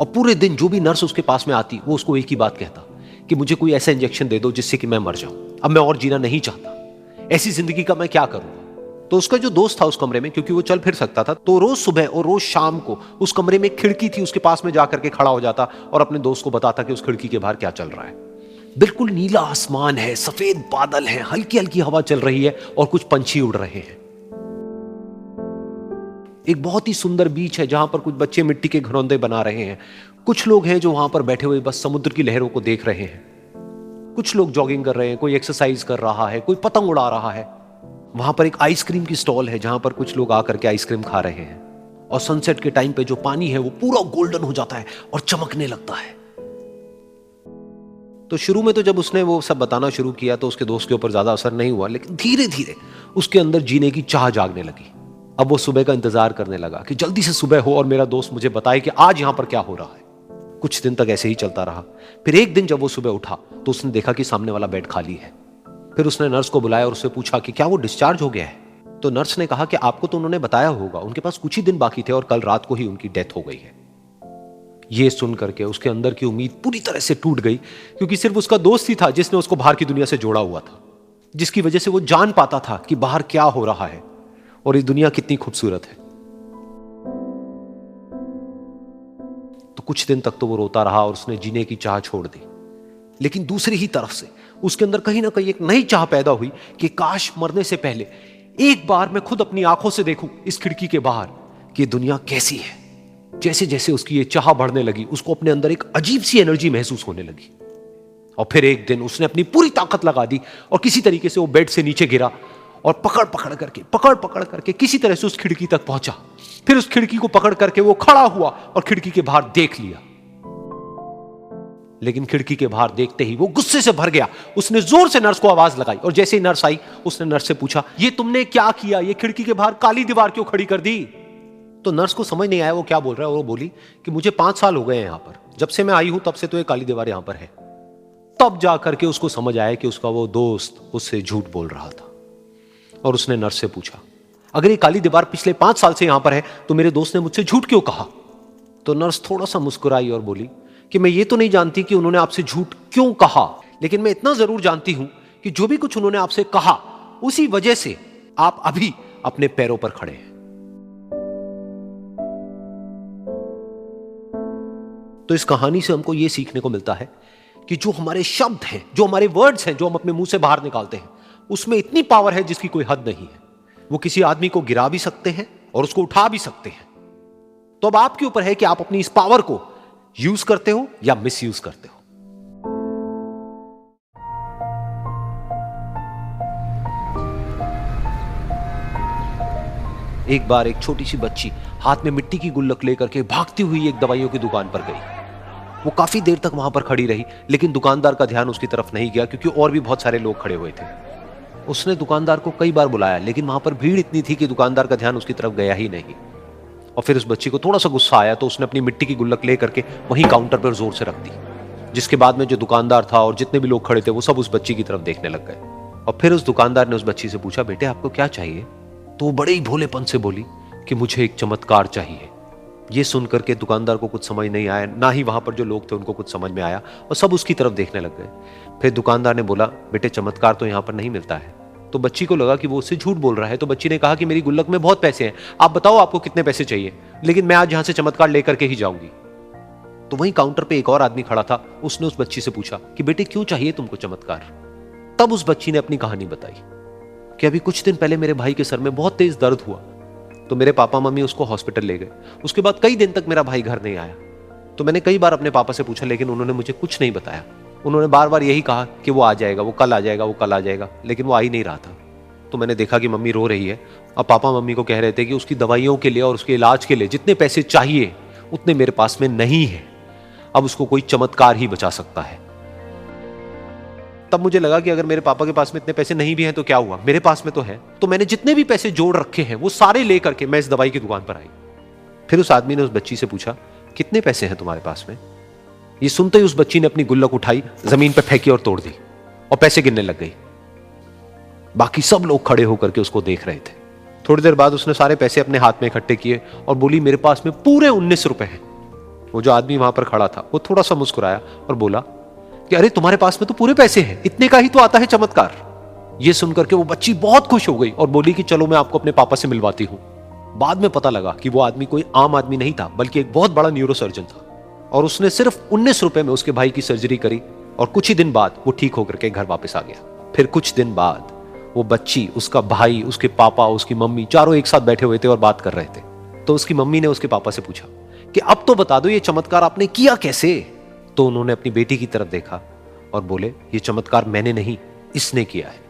और पूरे दिन जो भी नर्स उसके पास में आती, वो उसको एक ही बात कहता कि मुझे कोई ऐसा इंजेक्शन दे दो जिससे कि मैं मर जाऊं, अब मैं और जीना नहीं चाहता, ऐसी जिंदगी का मैं क्या करूंगा। तो उसका जो दोस्त था उस कमरे में, क्योंकि वो चल फिर सकता था, तो रोज सुबह और रोज शाम को उस कमरे में एक खिड़की थी, उसके पास में जाकर के खड़ा हो जाता और अपने दोस्त को बताता कि उस खिड़की के बाहर क्या चल रहा है। बिल्कुल नीला आसमान है, सफेद बादल है, हल्की हल्की हवा चल रही है और कुछ पंछी उड़ रहे हैं। एक बहुत ही सुंदर बीच है जहां पर कुछ बच्चे मिट्टी के घरौंदे बना रहे हैं। कुछ लोग हैं जो वहां पर बैठे हुए बस समुद्र की लहरों को देख रहे हैं। कुछ लोग जॉगिंग कर रहे हैं, कोई एक्सरसाइज कर रहा है, कोई पतंग उड़ा रहा है। वहां पर एक आइसक्रीम की स्टॉल है जहां पर कुछ लोग आकर के आइसक्रीम खा रहे हैं। और सनसेट के टाइम पे जो पानी है वो पूरा गोल्डन हो जाता है और चमकने लगता है। तो शुरू में तो जब उसने वो सब बताना शुरू किया तो उसके दोस्त के ऊपर ज्यादा असर नहीं हुआ, लेकिन धीरे धीरे उसके अंदर जीने की चाह जागने लगी। अब वो सुबह का इंतजार करने लगा कि जल्दी से सुबह हो और मेरा दोस्त मुझे बताए कि आज यहां पर क्या हो रहा है। कुछ दिन तक ऐसे ही चलता रहा। फिर एक दिन जब वो सुबह उठा तो उसने देखा कि सामने वाला बेड खाली है। फिर उसने नर्स को बुलाया और उससे पूछा कि क्या वो डिस्चार्ज हो गया है। तो नर्स ने कहा कि आपको तो उन्होंने बताया होगा, उनके पास कुछ ही दिन बाकी थे और कल रात को ही उनकी डेथ हो गई है। ये सुन करके उसके अंदर की उम्मीद पूरी तरह से टूट गई, क्योंकि सिर्फ उसका दोस्त ही था जिसने उसको बाहर की दुनिया से जोड़ा हुआ था, जिसकी वजह से वो जान पाता था कि बाहर क्या हो रहा है और ये दुनिया कितनी खूबसूरत है। तो कुछ दिन तक तो वो रोता रहा और उसने जीने की चाह छोड़ दी। लेकिन दूसरी ही तरफ से उसके अंदर कहीं ना कहीं एक नई चाह पैदा हुई कि काश मरने से पहले एक बार मैं खुद अपनी आंखों से देखूं इस खिड़की के बाहर कि दुनिया कैसी है। जैसे जैसे उसकी ये चाह बढ़ने लगी, उसको अपने अंदर एक अजीब सी एनर्जी महसूस होने लगी। और फिर एक दिन उसने अपनी पूरी ताकत लगा दी और किसी तरीके से वो बेड से नीचे गिरा और पकड़ पकड़ करके किसी तरह से उस खिड़की तक पहुंचा। फिर उस खिड़की को पकड़ करके वो खड़ा हुआ और खिड़की के बाहर देख लिया। लेकिन खिड़की के बाहर देखते ही वो गुस्से से भर गया। उसने जोर से नर्स को आवाज लगाई और जैसे ही नर्स आई उसने नर्स से पूछा, ये तुमने क्या किया, ये खिड़की के बाहर काली दीवार क्यों खड़ी कर दी। तो नर्स को समझ नहीं आया वो क्या बोल रहा है और वो बोली कि मुझे 5 साल हो गए हैं यहां पर, जब से मैं आई हूं तब से तो ये काली दीवार यहां पर है। तब जाकर के उसको समझ आया कि उसका वो दोस्त उससे झूठ बोल रहा था। और उसने नर्स से पूछा, अगर ये काली दीवार पिछले 5 साल से यहां पर है तो मेरे दोस्त ने मुझसे झूठ क्यों कहा। तो नर्स थोड़ा सा मुस्कुराई और बोली कि मैं ये तो नहीं जानती कि उन्होंने आपसे झूठ क्यों कहा, लेकिन मैं इतना जरूर जानती हूं कि जो भी कुछ उन्होंने आपसे कहा उसी वजह से आप अभी अपने पैरों पर खड़े हैं। तो इस कहानी से हमको यह सीखने को मिलता है कि जो हमारे शब्द हैं, जो हमारे वर्ड्स हैं, जो हम अपने मुंह से बाहर निकालते हैं, उसमें इतनी पावर है जिसकी कोई हद नहीं है। वो किसी आदमी को गिरा भी सकते हैं और उसको उठा भी सकते हैं। तो अब आपके ऊपर है कि आप अपनी इस पावर को यूज करते हो या मिस यूज करते हो। एक बार एक छोटी सी बच्ची हाथ में मिट्टी की गुल्लक लेकर के भागती हुई एक दवाइयों की दुकान पर गई। वो काफी देर तक वहां पर खड़ी रही, लेकिन दुकानदार का ध्यान उसकी तरफ नहीं गया क्योंकि और भी बहुत सारे लोग खड़े हुए थे। उसने दुकानदार को कई बार बुलाया, लेकिन वहां पर भीड़ इतनी थी कि दुकानदार का ध्यान उसकी तरफ गया ही नहीं। और फिर उस बच्ची को थोड़ा सा गुस्सा आया तो उसने अपनी मिट्टी की गुल्लक लेकर के वहीं काउंटर पर जोर से रख दी, जिसके बाद में जो दुकानदार था और जितने भी लोग खड़े थे वो सब उस बच्ची की तरफ देखने लग गए। और फिर उस दुकानदार ने उस बच्ची से पूछा, बेटे आपको क्या चाहिए। तो वो बड़े ही भोलेपन से बोली कि मुझे एक चमत्कार चाहिए। ये सुनकर के दुकानदार को कुछ समझ नहीं आया, ना ही वहां पर जो लोग थे उनको कुछ समझ में आया और सब उसकी तरफ देखने लग गए। फिर दुकानदार ने बोला, बेटे चमत्कार तो यहाँ पर नहीं मिलता है। तो बच्ची को लगा कि वो उससे झूठ बोल रहा है। तो बच्ची ने कहा कि मेरी गुल्लक में बहुत पैसे हैं, आप बताओ आपको कितने पैसे चाहिए, लेकिन मैं आज यहां से चमत्कार लेकर के ही जाऊंगी। तो वहीं काउंटर पे एक और आदमी खड़ा था। उसने उस बच्ची से पूछा कि बेटे क्यों चाहिए तुमको चमत्कार। तब उस बच्ची ने अपनी कहानी बताई कि अभी कुछ दिन पहले मेरे भाई के सर में बहुत तेज दर्द हुआ तो मेरे पापा मम्मी उसको हॉस्पिटल ले गए। उसके बाद कई दिन तक मेरा भाई घर नहीं आया। तो मैंने कई बार अपने पापा से पूछा, लेकिन उन्होंने मुझे कुछ नहीं बताया। उन्होंने बार बार यही कहा कि वो आ जाएगा, वो कल आ जाएगा, वो कल आ जाएगा, लेकिन वो आ ही नहीं रहा था। तो मैंने देखा कि मम्मी रो रही है। अब पापा मम्मी को कह रहे थे कि उसकी दवाइयों के लिए और उसके इलाज के लिए जितने पैसे चाहिए उतने मेरे पास में नहीं है। अब उसको कोई चमत्कार ही बचा सकता है। तब मुझे लगा कि अगर मेरे पापा के पास में इतने पैसे नहीं भी हैं तो क्या हुआ, मेरे पास में तो है। तो मैंने जितने भी पैसे जोड़ रखे हैं वो सारे लेकर के मैं इस दवाई की दुकान पर आई। फिर उस आदमी ने उस बच्ची से पूछा, कितने पैसे हैं तुम्हारे पास में? ये सुनते ही उस बच्ची ने अपनी गुल्लक उठाई, जमीन पर फेंकी और तोड़ दी और पैसे गिनने लग गई। बाकी सब लोग खड़े होकर के उसको देख रहे थे। थोड़ी देर बाद उसने सारे पैसे अपने हाथ में इकट्ठे किए और बोली, मेरे पास में पूरे 19 रुपए हैं। वो जो आदमी वहां पर खड़ा था वो थोड़ा सा मुस्कुराया और बोला कि अरे तुम्हारे पास में तो पूरे पैसे हैं, इतने का ही तो आता है चमत्कार। ये सुनकर के वो बच्ची बहुत खुश हो गई और बोली कि चलो मैं आपको अपने पापा से मिलवाती हूं। बाद में पता लगा कि वो आदमी कोई आम आदमी नहीं था, बल्कि एक बहुत बड़ा न्यूरोसर्जन था और उसने सिर्फ 19 रुपए में उसके भाई की सर्जरी करी और कुछ ही दिन बाद वो ठीक होकर के घर वापस आ गया। फिर कुछ दिन बाद वो बच्ची, उसका भाई, उसके पापा, उसकी मम्मी चारों एक साथ बैठे हुए थे और बात कर रहे थे। तो उसकी मम्मी ने उसके पापा से पूछा कि अब तो बता दो ये चमत्कार आपने किया कैसे? तो उन्होंने अपनी बेटी की तरफ देखा और बोले, ये चमत्कार मैंने नहीं, इसने किया है।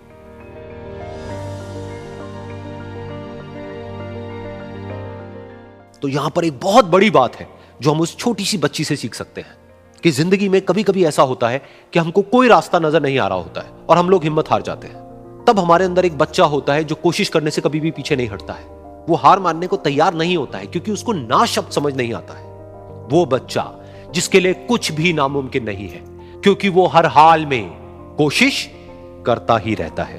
तो यहां पर एक बहुत बड़ी बात है जो हम उस छोटी सी बच्ची से सीख सकते हैं कि जिंदगी में कभी कभी ऐसा होता है कि हमको कोई रास्ता नजर नहीं आ रहा होता है और हम लोग हिम्मत हार जाते हैं। तब हमारे अंदर एक बच्चा होता है जो कोशिश करने से कभी भी पीछे नहीं हटता है। वो हार मानने को तैयार नहीं होता है क्योंकि उसको ना शब्द समझ नहीं आता है। वो बच्चा जिसके लिए कुछ भी नामुमकिन नहीं है, क्योंकि वो हर हाल में कोशिश करता ही रहता है।